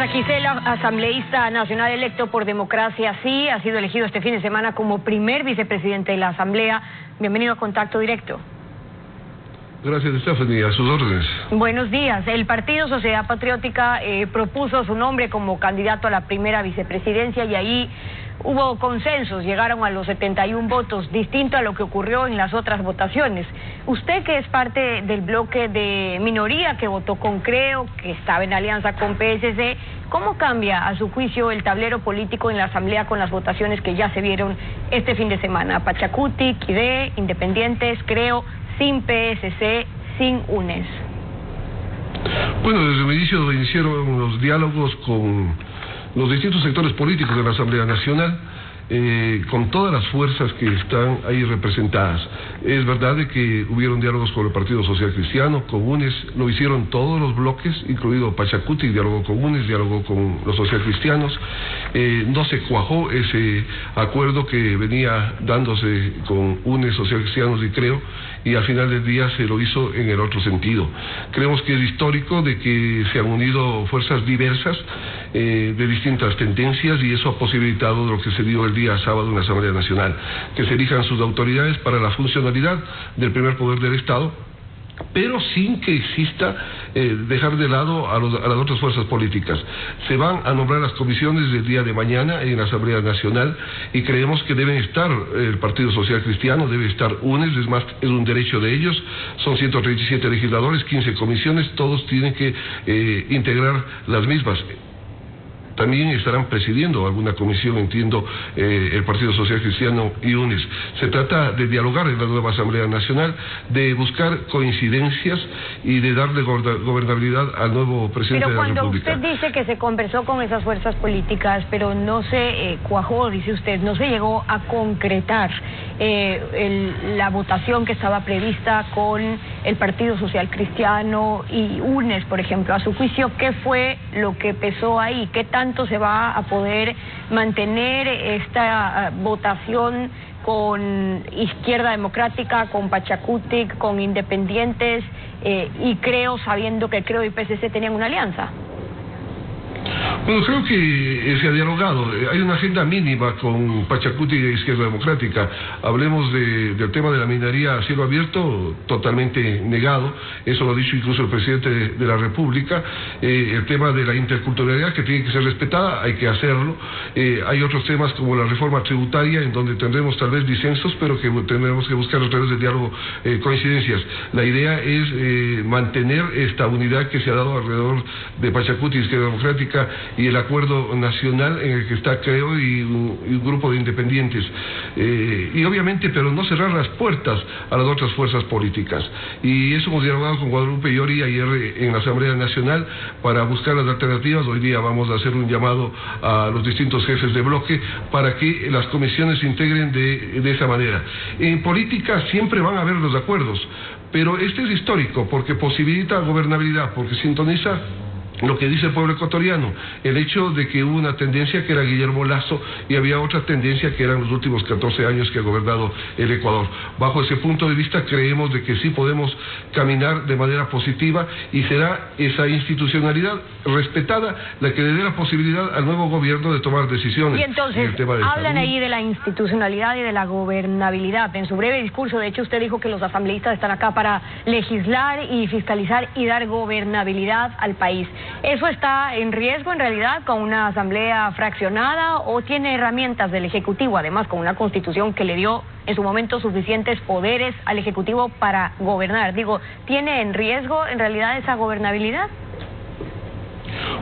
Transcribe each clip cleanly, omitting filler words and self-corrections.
César Quisela, asambleísta nacional electo por Democracia Sí, ha sido elegido este fin de semana como primer vicepresidente de la Asamblea. Bienvenido a Contacto Directo. Gracias, Stephanie, a sus órdenes. Buenos días. El Partido Sociedad Patriótica propuso su nombre como candidato a la primera vicepresidencia y ahí hubo consensos, llegaron a los 71 votos, distinto a lo que ocurrió en las otras votaciones. Usted, que es parte del bloque de minoría que votó con Creo, que estaba en alianza con PSC, ¿cómo cambia a su juicio el tablero político en la Asamblea con las votaciones que ya se vieron este fin de semana? Pachacuti, Quide, Independientes, Creo, sin PSC, sin UNES. Bueno, desde el inicio iniciaron los diálogos con los distintos sectores políticos de la Asamblea Nacional, con todas las fuerzas que están ahí representadas. Es verdad de que hubieron diálogos con el Partido Social Cristiano, con UNES, lo hicieron todos los bloques, incluido Pachacuti, dialogó con UNES, dialogó con los social cristianos. No se cuajó ese acuerdo que venía dándose con UNES, social cristianos y Creo, y al final del día se lo hizo en el otro sentido. Creemos que es histórico de que se han unido fuerzas diversas de distintas tendencias, y eso ha posibilitado lo que se dio el día sábado en la Asamblea Nacional, que se elijan sus autoridades para la funcionalidad del primer poder del Estado, pero sin que exista dejar de lado a las otras fuerzas políticas. Se van a nombrar las comisiones del día de mañana en la Asamblea Nacional, y creemos que deben estar el Partido Social Cristiano, debe estar UNES, es más, es un derecho de ellos. Son 137 legisladores, 15 comisiones, todos tienen que integrar las mismas. También estarán presidiendo alguna comisión, entiendo, el Partido Social Cristiano y UNES. Se trata de dialogar en la nueva Asamblea Nacional, de buscar coincidencias y de darle gobernabilidad al nuevo presidente de la República. Pero cuando usted dice que se conversó con esas fuerzas políticas, pero no se cuajó, dice usted, no se llegó a concretar la votación que estaba prevista con el Partido Social Cristiano y UNES, por ejemplo, a su juicio, ¿qué fue lo que pesó ahí? ¿Qué tanto se va a poder mantener esta votación con Izquierda Democrática, con Pachacuti, con Independientes y Creo, sabiendo que Creo y PSC tenían una alianza? Bueno, creo que se ha dialogado. Hay una agenda mínima con Pachacuti y Izquierda Democrática. Hablemos del tema de la minería a cielo abierto, totalmente negado. Eso lo ha dicho incluso el presidente de la República. El tema de la interculturalidad, que tiene que ser respetada, hay que hacerlo. Hay otros temas como la reforma tributaria, en donde tendremos tal vez disensos, pero que tendremos que buscar a través del diálogo coincidencias. La idea es mantener esta unidad que se ha dado alrededor de Pachacuti y Izquierda Democrática, y el acuerdo nacional en el que está Creo y un grupo de independientes, y obviamente, pero no cerrar las puertas a las otras fuerzas políticas. Y eso hemos dialogado con Guadalupe Llori ayer en la Asamblea Nacional para buscar las alternativas. Hoy día vamos a hacer un llamado a los distintos jefes de bloque para que las comisiones se integren de esa manera. En política siempre van a haber los acuerdos, pero este es histórico porque posibilita gobernabilidad, porque sintoniza lo que dice el pueblo ecuatoriano, el hecho de que hubo una tendencia que era Guillermo Lasso y había otra tendencia que eran los últimos 14 años que ha gobernado el Ecuador. Bajo ese punto de vista creemos de que sí podemos caminar de manera positiva, y será esa institucionalidad respetada la que le dé la posibilidad al nuevo gobierno de tomar decisiones. Y entonces, hablan ahí de la institucionalidad y de la gobernabilidad. En su breve discurso, de hecho, usted dijo que los asambleístas están acá para legislar y fiscalizar y dar gobernabilidad al país. ¿Eso está en riesgo en realidad con una asamblea fraccionada, o tiene herramientas del Ejecutivo, además con una constitución que le dio en su momento suficientes poderes al Ejecutivo para gobernar? Digo, ¿tiene en riesgo en realidad esa gobernabilidad?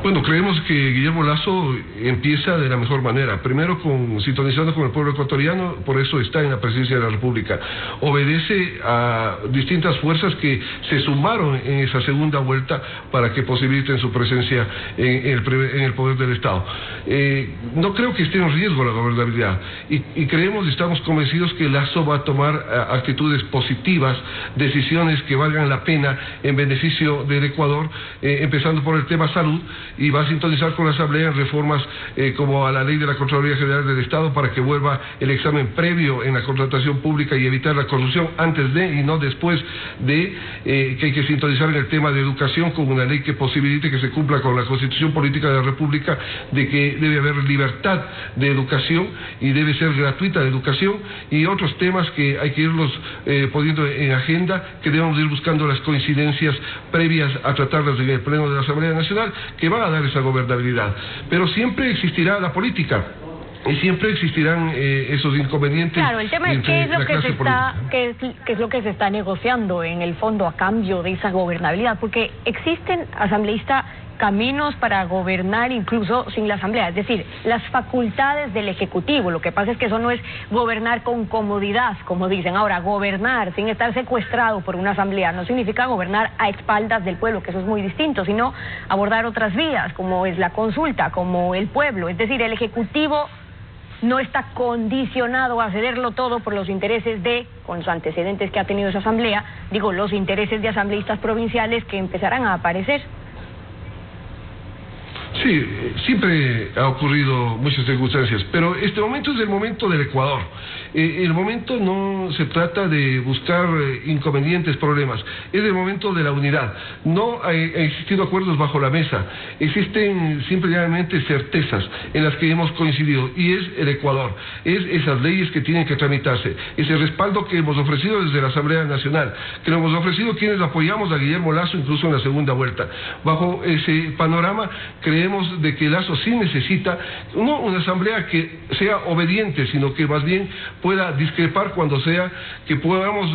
Bueno, creemos que Guillermo Lasso empieza de la mejor manera. Primero, sintonizando con el pueblo ecuatoriano, por eso está en la presidencia de la República. Obedece a distintas fuerzas que se sumaron en esa segunda vuelta para que posibiliten su presencia en el poder del Estado. No creo que esté en riesgo la gobernabilidad, y creemos y estamos convencidos que Lasso va a tomar actitudes positivas, decisiones que valgan la pena en beneficio del Ecuador, empezando por el tema salud, y va a sintonizar con la Asamblea en reformas como a la ley de la Contraloría General del Estado para que vuelva el examen previo en la contratación pública y evitar la corrupción antes de y no después de, que hay que sintonizar en el tema de educación con una ley que posibilite que se cumpla con la Constitución Política de la República, de que debe haber libertad de educación y debe ser gratuita la educación, y otros temas que hay que irlos poniendo en agenda, que debemos ir buscando las coincidencias previas a tratarlas en el Pleno de la Asamblea Nacional, que van a dar esa gobernabilidad. Pero siempre existirá la política y siempre existirán esos inconvenientes. Claro, el tema es qué es lo que se está negociando en el fondo a cambio de esa gobernabilidad, porque existen, asambleístas, caminos para gobernar incluso sin la Asamblea, es decir, las facultades del Ejecutivo. Lo que pasa es que eso no es gobernar con comodidad, como dicen. Ahora, gobernar sin estar secuestrado por una Asamblea no significa gobernar a espaldas del pueblo, que eso es muy distinto, sino abordar otras vías, como es la consulta, como el pueblo. Es decir, el Ejecutivo no está condicionado a cederlo todo por los intereses con los antecedentes que ha tenido esa Asamblea, digo, los intereses de asambleístas provinciales que empezarán a aparecer. Sí, siempre ha ocurrido muchas circunstancias, pero este momento es el momento del Ecuador. El momento no se trata de buscar inconvenientes, problemas, es el momento de la unidad. No ha existido acuerdos bajo la mesa, existen simplemente certezas en las que hemos coincidido, y es el Ecuador, es esas leyes que tienen que tramitarse, ese respaldo que hemos ofrecido desde la Asamblea Nacional, que lo hemos ofrecido quienes apoyamos a Guillermo Lasso incluso en la segunda vuelta. Bajo ese panorama creemos de que Lasso sí necesita no una asamblea que sea obediente, sino que más bien pueda discrepar cuando sea, que podamos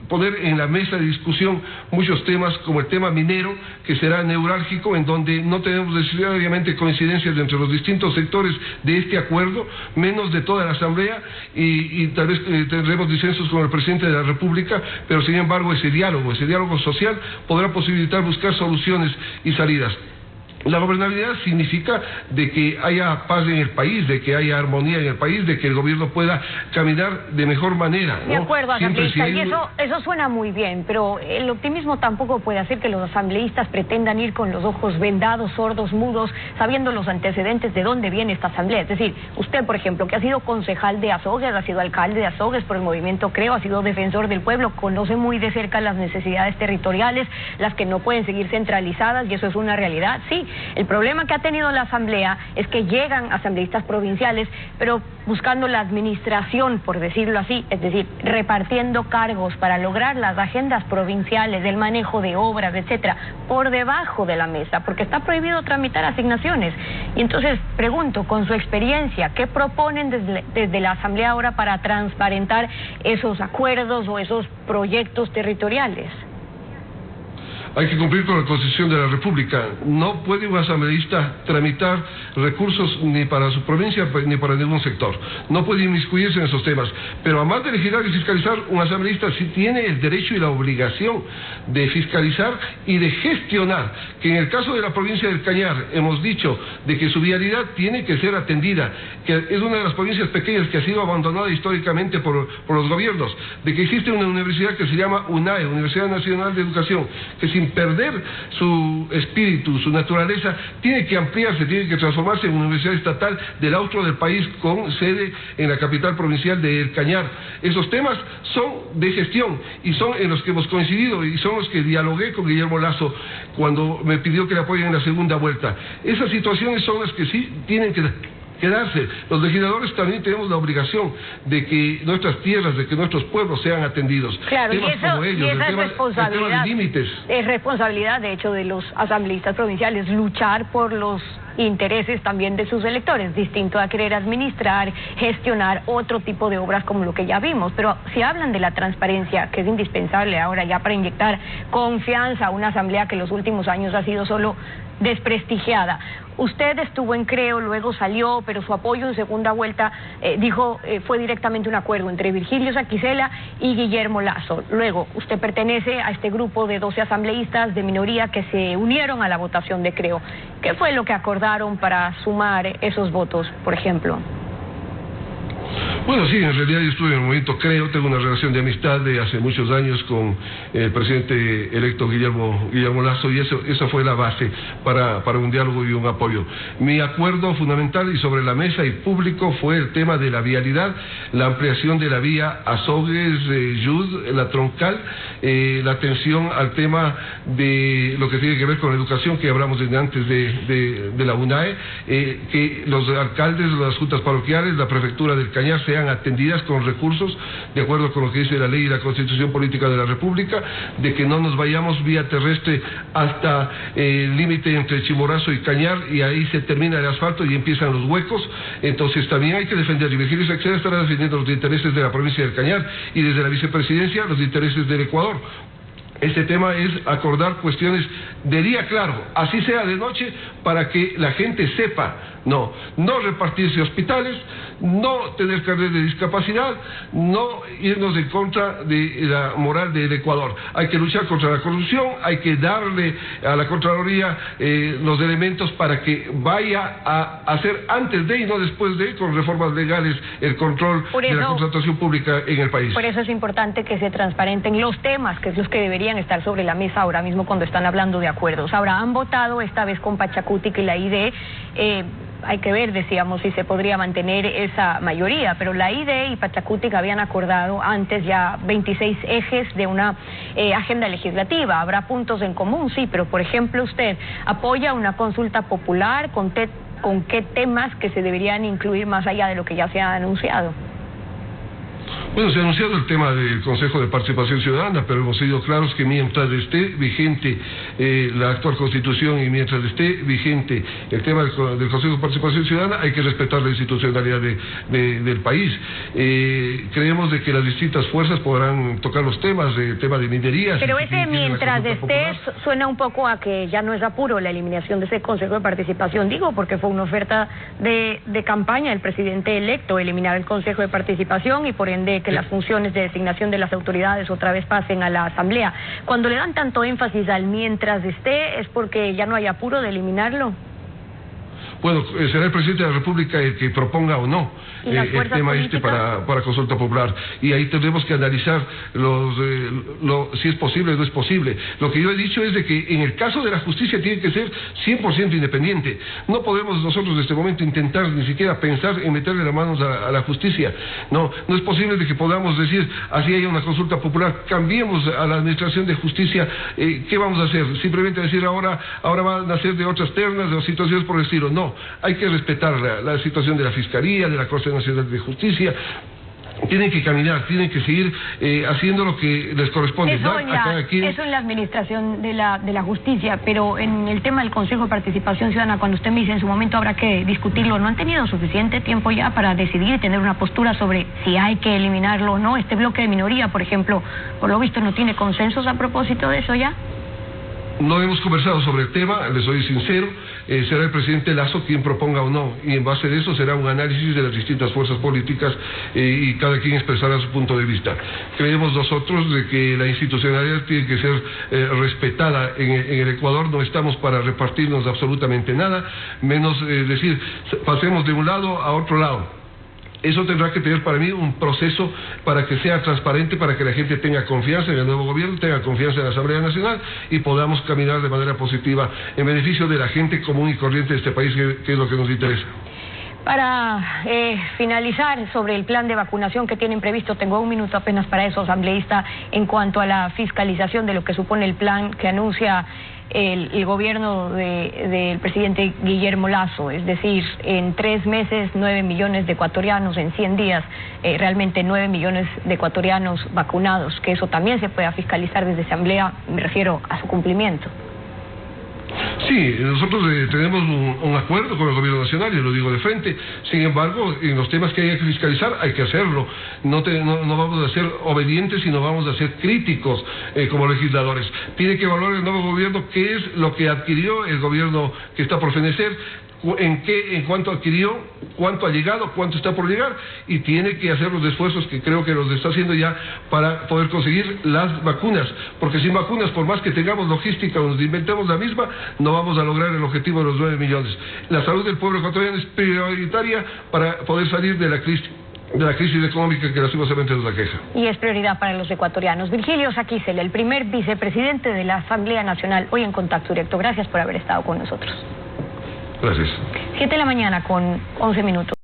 poner en la mesa de discusión muchos temas como el tema minero, que será neurálgico, en donde no tenemos necesariamente coincidencias entre los distintos sectores de este acuerdo, menos de toda la asamblea, y tal vez tendremos disensos con el presidente de la República, pero sin embargo ese diálogo social podrá posibilitar buscar soluciones y salidas. La gobernabilidad significa de que haya paz en el país, de que haya armonía en el país, de que el gobierno pueda caminar de mejor manera, ¿no? De acuerdo, asambleísta, y eso suena muy bien, pero el optimismo tampoco puede hacer que los asambleístas pretendan ir con los ojos vendados, sordos, mudos, sabiendo los antecedentes de dónde viene esta asamblea. Es decir, usted, por ejemplo, que ha sido concejal de Azogues, ha sido alcalde de Azogues por el movimiento Creo, ha sido defensor del pueblo, conoce muy de cerca las necesidades territoriales, las que no pueden seguir centralizadas, y eso es una realidad, sí. El problema que ha tenido la Asamblea es que llegan asambleístas provinciales, pero buscando la administración, por decirlo así, es decir, repartiendo cargos para lograr las agendas provinciales, el manejo de obras, etcétera, por debajo de la mesa, porque está prohibido tramitar asignaciones. Y entonces, pregunto, con su experiencia, ¿qué proponen desde la Asamblea ahora para transparentar esos acuerdos o esos proyectos territoriales? Hay que cumplir con la Constitución de la República. No puede un asambleísta tramitar recursos ni para su provincia ni para ningún sector. No puede inmiscuirse en esos temas. Pero además de legislar y fiscalizar, un asambleísta sí tiene el derecho y la obligación de fiscalizar y de gestionar. Que en el caso de la provincia del Cañar hemos dicho de que su vialidad tiene que ser atendida, que es una de las provincias pequeñas que ha sido abandonada históricamente por los gobiernos, de que existe una universidad que se llama UNAE, Universidad Nacional de Educación, que sin perder su espíritu, su naturaleza, tiene que ampliarse, tiene que transformarse en una universidad estatal del austro del país con sede en la capital provincial de El Cañar. Esos temas son de gestión y son en los que hemos coincidido y son los que dialogué con Guillermo Lasso cuando me pidió que le apoyen en la segunda vuelta. Esas situaciones son las que sí tienen que quedarse. Los legisladores también tenemos la obligación de que nuestras tierras, de que nuestros pueblos sean atendidos. Claro, temas como ellos, esa es responsabilidad, es responsabilidad de hecho de los asambleístas provinciales luchar por los intereses también de sus electores, distinto a querer administrar, gestionar otro tipo de obras como lo que ya vimos. Pero si hablan de la transparencia, que es indispensable ahora ya para inyectar confianza a una asamblea que en los últimos años ha sido solo desprestigiada. Usted estuvo en Creo, luego salió, pero su apoyo en segunda vuelta, fue directamente un acuerdo entre Virgilio Saquicela y Guillermo Lasso. Luego, usted pertenece a este grupo de 12 asambleístas de minoría que se unieron a la votación de Creo. ¿Qué fue lo que acordaron para sumar esos votos, por ejemplo? Bueno, sí, en realidad yo estuve en el momento, tengo una relación de amistad de hace muchos años con el presidente electo Guillermo Lasso, y esa fue la base para un diálogo y un apoyo. Mi acuerdo fundamental y sobre la mesa y público fue el tema de la vialidad, la ampliación de la vía Azogues-Yud, la troncal, la atención al tema de lo que tiene que ver con educación, que hablamos desde antes de la UNAE, que los alcaldes, las juntas parroquiales, la prefectura del Cañar sean atendidas con recursos, de acuerdo con lo que dice la ley y la Constitución Política de la República, de que no nos vayamos vía terrestre hasta el límite entre Chimborazo y Cañar, y ahí se termina el asfalto y empiezan los huecos. Entonces también hay que defender, y Virgilio Saxena estará defendiendo los intereses de la provincia del Cañar, y desde la vicepresidencia los intereses del Ecuador. Este tema es acordar cuestiones de día claro, así sea de noche, para que la gente sepa, no repartirse hospitales, no tener carnet de discapacidad, no irnos en contra de la moral del Ecuador. Hay que luchar contra la corrupción, hay que darle a la Contraloría los elementos para que vaya a hacer antes de y no después de, con reformas legales, el control de la contratación pública en el país. Por eso es importante que se transparenten los temas, que es los que deberían estar sobre la mesa ahora mismo cuando están hablando de acuerdos. Ahora, han votado esta vez con Pachacutic y la ID, hay que ver, decíamos, si se podría mantener esa mayoría, pero la ID y Pachacutic habían acordado antes ya 26 ejes de una agenda legislativa. Habrá puntos en común, sí, pero por ejemplo usted apoya una consulta popular, ¿con qué temas que se deberían incluir más allá de lo que ya se ha anunciado? Bueno, se ha anunciado el tema del Consejo de Participación Ciudadana, pero hemos sido claros que mientras esté vigente la actual Constitución y mientras esté vigente el tema del Consejo de Participación Ciudadana, hay que respetar la institucionalidad del país. Creemos de que las distintas fuerzas podrán tocar los temas, el tema de minería. Pero ese mientras esté suena un poco a que ya no es apuro la eliminación de ese Consejo de Participación, digo, porque fue una oferta de campaña del presidente electo, eliminar el Consejo de Participación y por ende que las funciones de designación de las autoridades otra vez pasen a la Asamblea. Cuando le dan tanto énfasis al mientras esté, ¿es porque ya no hay apuro de eliminarlo? Bueno, será el presidente de la República el que proponga o no el tema para consulta popular, y ahí tendremos que analizar si es posible o no es posible. Lo que yo he dicho es de que en el caso de la justicia tiene que ser 100% independiente. No podemos nosotros en este momento intentar ni siquiera pensar en meterle las manos a la justicia. No es posible de que podamos decir, así haya una consulta popular, cambiemos a la administración de justicia. ¿Qué vamos a hacer? Simplemente decir ahora van a ser de otras ternas, de situaciones por el estilo. No, hay que respetar la situación de la Fiscalía, de la Corte Nacional de Justicia. Tienen que caminar, tienen que seguir haciendo lo que les corresponde. Eso en la administración de la justicia, pero en el tema del Consejo de Participación Ciudadana, cuando usted me dice en su momento habrá que discutirlo, ¿no han tenido suficiente tiempo ya para decidir y tener una postura sobre si hay que eliminarlo o no? Este bloque de minoría, por ejemplo, por lo visto no tiene consensos a propósito de eso ya. No hemos conversado sobre el tema, les soy sincero, será el presidente Lasso quien proponga o no, y en base de eso será un análisis de las distintas fuerzas políticas y cada quien expresará su punto de vista. Creemos nosotros de que la institucionalidad tiene que ser respetada en el Ecuador. No estamos para repartirnos absolutamente nada, menos decir, pasemos de un lado a otro lado. Eso tendrá que tener para mí un proceso para que sea transparente, para que la gente tenga confianza en el nuevo gobierno, tenga confianza en la Asamblea Nacional y podamos caminar de manera positiva en beneficio de la gente común y corriente de este país, que es lo que nos interesa. Para finalizar sobre el plan de vacunación que tienen previsto, tengo un minuto apenas para eso, asambleísta, en cuanto a la fiscalización de lo que supone el plan que anuncia el gobierno del presidente Guillermo Lasso, es decir, en 3 meses 9 millones de ecuatorianos, en 100 días realmente 9 millones de ecuatorianos vacunados, que eso también se pueda fiscalizar desde Asamblea, me refiero a su cumplimiento. Sí, nosotros tenemos un acuerdo con el gobierno nacional, y lo digo de frente. Sin embargo, en los temas que hay que fiscalizar, hay que hacerlo. No vamos a ser obedientes, sino vamos a ser críticos como legisladores. Tiene que evaluar el nuevo gobierno qué es lo que adquirió el gobierno que está por fenecer, en cuánto adquirió, cuánto ha llegado, cuánto está por llegar, y tiene que hacer los esfuerzos que creo que los está haciendo ya para poder conseguir las vacunas, porque sin vacunas, por más que tengamos logística o nos inventemos la misma, no vamos a lograr el objetivo de los 9 millones. La salud del pueblo ecuatoriano es prioritaria para poder salir de la crisis de la crisis económica que lastimosamente nos aqueja. Y es prioridad para los ecuatorianos. Virgilio Saquicel, el primer vicepresidente de la Asamblea Nacional, hoy en Contacto Directo. Gracias por haber estado con nosotros. Gracias. 7 de la mañana con 11 minutos.